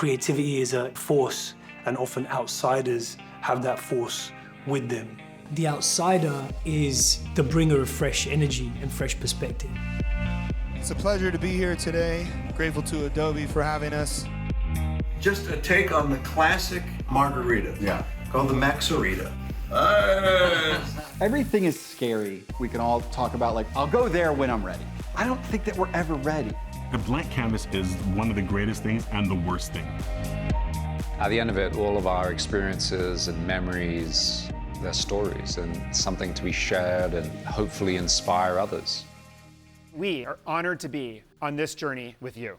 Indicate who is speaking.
Speaker 1: Creativity is a force, and often outsiders have that force with them. The outsider is the bringer of fresh energy and fresh perspective.
Speaker 2: It's a pleasure to be here today. Grateful to Adobe for having us.
Speaker 3: Just a take on the classic margarita.
Speaker 4: Yeah.
Speaker 3: Called the Maxarita.
Speaker 4: Everything is scary. We can all talk about, like, I'll go there when I'm ready. I don't think that we're ever ready.
Speaker 5: A blank canvas is one of the greatest things and the worst thing.
Speaker 6: At the end of it, all of our experiences and memories, they're stories and something to be shared and hopefully inspire others.
Speaker 7: We are honored to be on this journey with you.